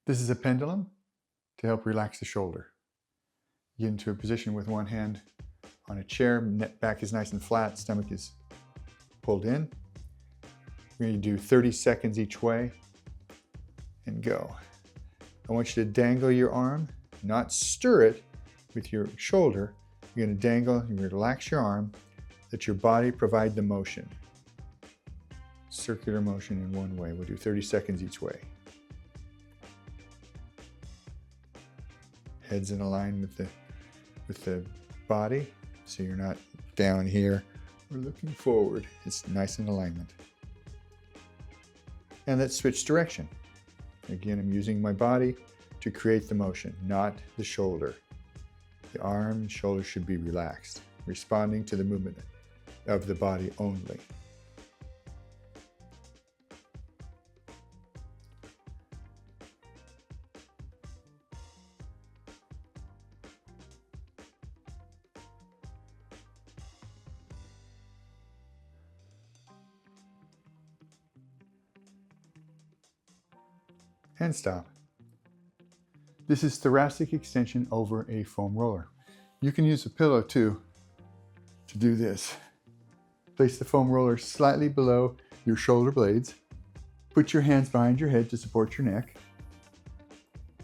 This is a pendulum to help relax the shoulder. Get into a position with one hand on a chair, back is nice and flat, stomach is pulled in. We're going to do 30 seconds each way and go. I want you to dangle your arm, not stir it with your shoulder. You're going to dangle, you relax your arm, let your body provide the motion. Circular motion in one way. We'll do 30 seconds each way. Head's in a line with the body, so you're not down here. We're looking forward. It's nice in alignment. And let's switch direction. Again, I'm using my body to create the motion, not the shoulder. The arm and shoulder should be relaxed, responding to the movement of the body only. And stop. This is thoracic extension over a foam roller. You can use a pillow too to do this. Place the foam roller slightly below your shoulder blades. Put your hands behind your head to support your neck.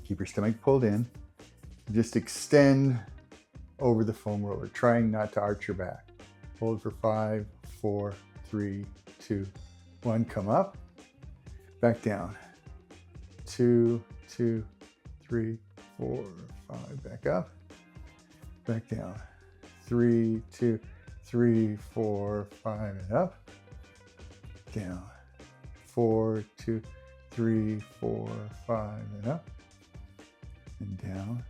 Keep your stomach pulled in. Just extend over the foam roller, trying not to arch your back. Hold for 5, 4, 3, 2, 1. Come up, back down. 2, 2, 3, 4, 5. Back up, back down. 3, 2, 3, 4, 5, and up, down. 4, 2, 3, 4, 5, and up, and down.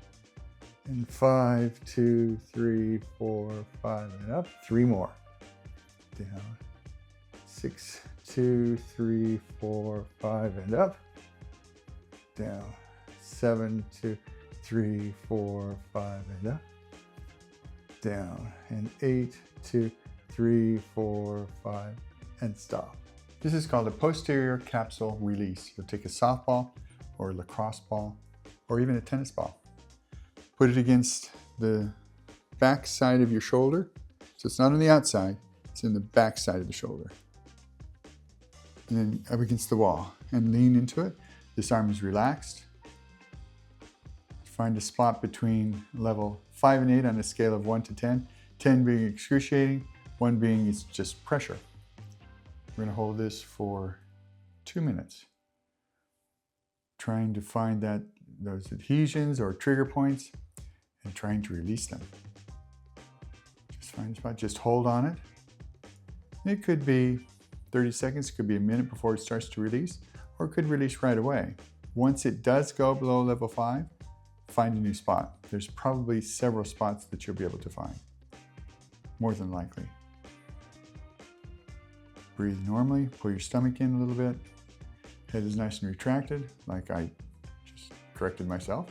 And 5, 2, 3, 4, 5, and up. 3 more. Down. 6, 2, 3, 4, 5, and up. Down. 7, 2, 3, 4, 5, and up. Down. And 8, 2, 3, 4, 5, and stop. This is called a posterior capsule release. You'll take a softball or a lacrosse ball or even a tennis ball. Put it against the back side of your shoulder. So it's not on the outside, it's in the back side of the shoulder. And then up against the wall and lean into it. This arm is relaxed. Find a spot between level 5 and 8 on a scale of 1 to 10. 10 being excruciating, 1 being it's just pressure. We're going to hold this for 2 minutes. Trying to find those adhesions or trigger points and trying to release them. Just find a spot, just hold on it. It could be 30 seconds, it could be a minute before it starts to release, or it could release right away. Once it does go below level 5, find a new spot. There's probably several spots that you'll be able to find, more than likely. Breathe normally, pull your stomach in a little bit. Head is nice and retracted, like I just corrected myself.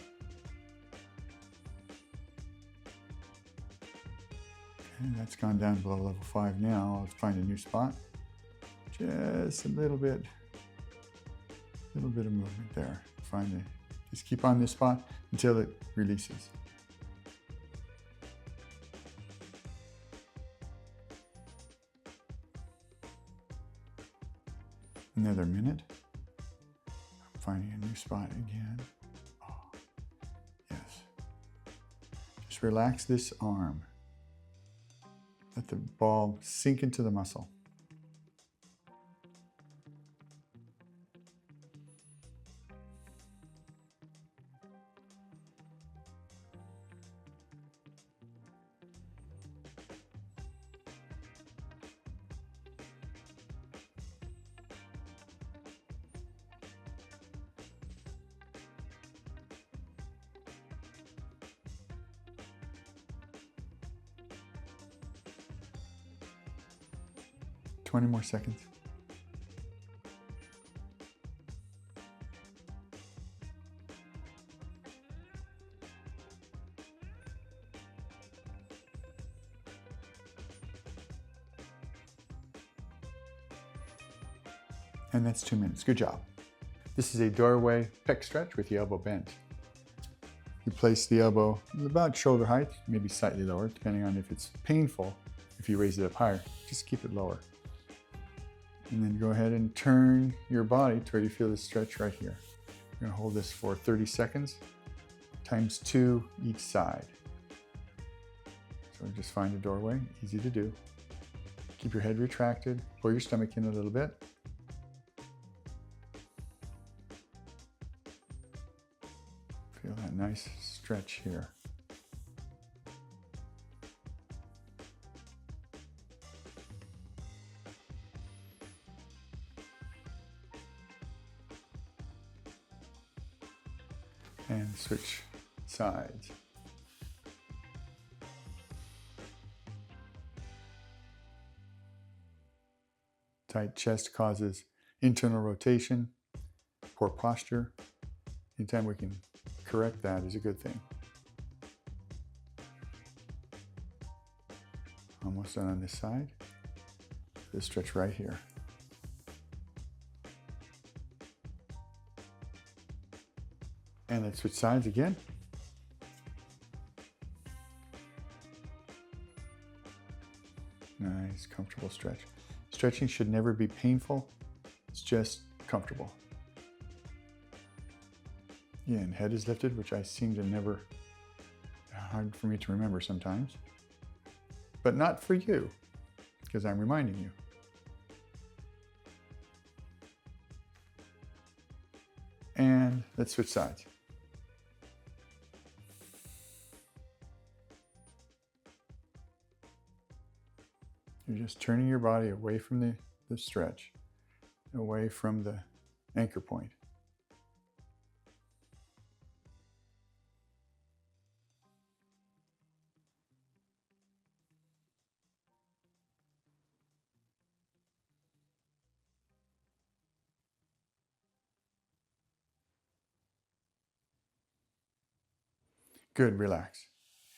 Okay, that's gone down below level 5 now. Let's find a new spot. Just a little bit of movement there. Just keep on this spot until it releases. Another minute. I'm finding a new spot again. Oh, yes. Just relax this arm. Let the ball sink into the muscle. Twenty more seconds. And that's 2 minutes. Good job. This is a doorway pec stretch with the elbow bent. You place the elbow about shoulder height, maybe slightly lower, depending on if it's painful. If you raise it up higher, just keep it lower. And then go ahead and turn your body to where you feel the stretch right here. You're gonna hold this for 30 seconds, times 2 each side. So just find a doorway, easy to do. Keep your head retracted, pull your stomach in a little bit. Feel that nice stretch here. And switch sides. Tight chest causes internal rotation, poor posture. Anytime we can correct that is a good thing. Almost done on this side. This stretch right here. And let's switch sides again. Nice, comfortable stretch. Stretching should never be painful. It's just comfortable. Yeah, and head is lifted, which I seem to never, hard for me to remember sometimes. But not for you, because I'm reminding you. And let's switch sides. You're just turning your body away from the stretch, away from the anchor point. Good, relax.